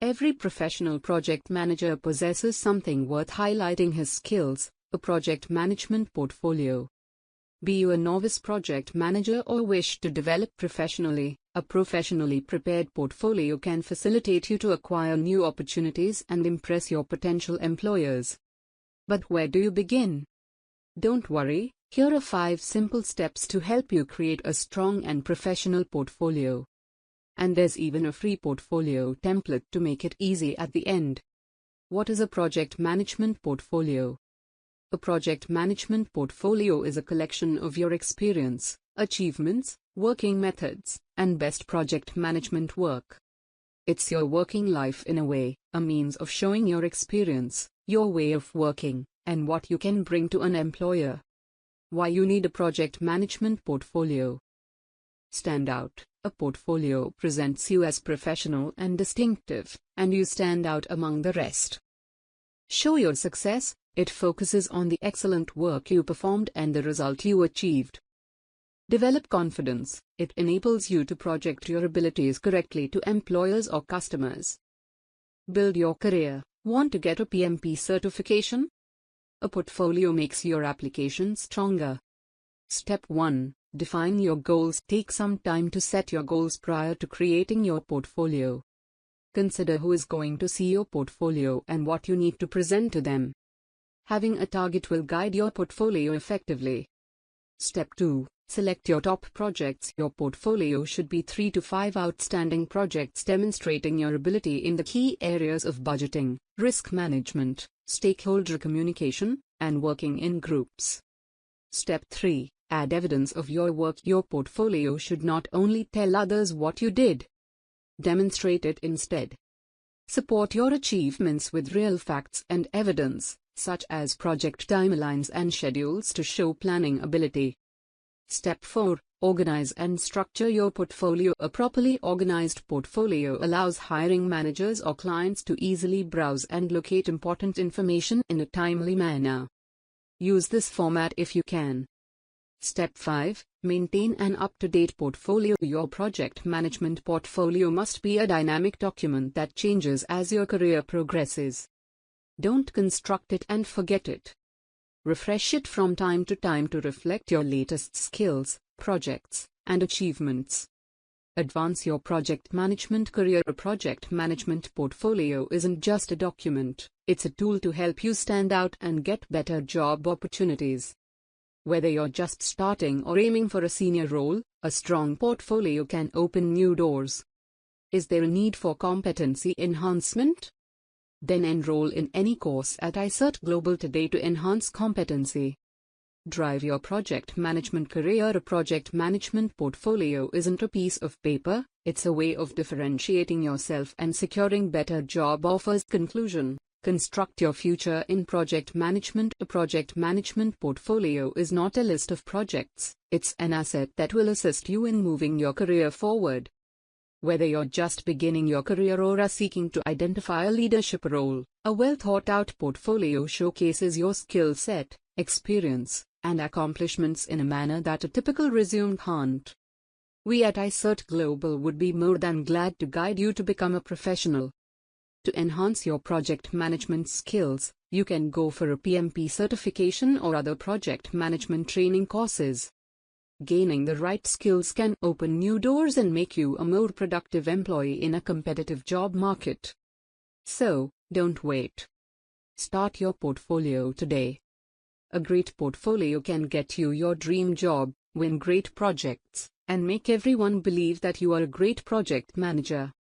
Every professional project manager possesses something worth highlighting: his skills, a project management portfolio. Be you a novice project manager or wish to develop professionally, a professionally prepared portfolio can facilitate you to acquire new opportunities and impress your potential employers. But where do you begin? Don't worry, here are 5 simple steps to help you create a strong and professional portfolio. And there's even a free portfolio template to make it easy at the end. What is a project management portfolio? A project management portfolio is a collection of your experience, achievements, working methods, and best project management work. It's your working life in a way, a means of showing your experience, your way of working, and what you can bring to an employer. Why you need a project management portfolio? Stand out. A portfolio presents you as professional and distinctive, and you stand out among the rest. Show your success. It focuses on the excellent work you performed and the result you achieved. Develop confidence. It enables you to project your abilities correctly to employers or customers. Build your career. Want to get a PMP certification? A portfolio makes your application stronger. Step 1. Define your goals. Take some time to set your goals prior to creating your portfolio. Consider who is going to see your portfolio and what you need to present to them. Having a target will guide your portfolio effectively. Step 2. Select your top projects. Your portfolio should be 3 to 5 outstanding projects demonstrating your ability in the key areas of budgeting, risk management, stakeholder communication, and working in groups. Step 3. Add evidence of your work. Your portfolio should not only tell others what you did. Demonstrate it instead. Support your achievements with real facts and evidence, such as project timelines and schedules to show planning ability. Step 4. Organize and structure your portfolio. A properly organized portfolio allows hiring managers or clients to easily browse and locate important information in a timely manner. Use this format if you can. Step 5. Maintain an up-to-date portfolio. Your project management portfolio must be a dynamic document that changes as your career progresses. Don't construct it and forget it. Refresh it from time to time to reflect your latest skills, projects, and achievements. Advance your project management career. A project management portfolio isn't just a document, it's a tool to help you stand out and get better job opportunities. Whether you're just starting or aiming for a senior role, a strong portfolio can open new doors. Is there a need for competency enhancement? Then enroll in any course at iCertGlobal today to enhance competency. Drive your project management career. A project management portfolio isn't a piece of paper, it's a way of differentiating yourself and securing better job offers. Conclusion. Construct your future in project management. A project management portfolio is not a list of projects, it's an asset that will assist you in moving your career forward. Whether you're just beginning your career or are seeking to identify a leadership role, a well-thought-out portfolio showcases your skill set, experience, and accomplishments in a manner that a typical resume can't. We at iCertGlobal would be more than glad to guide you to become a professional. To enhance your project management skills, you can go for a PMP certification or other project management training courses. Gaining the right skills can open new doors and make you a more productive employee in a competitive job market. So, don't wait. Start your portfolio today. A great portfolio can get you your dream job, win great projects, and make everyone believe that you are a great project manager.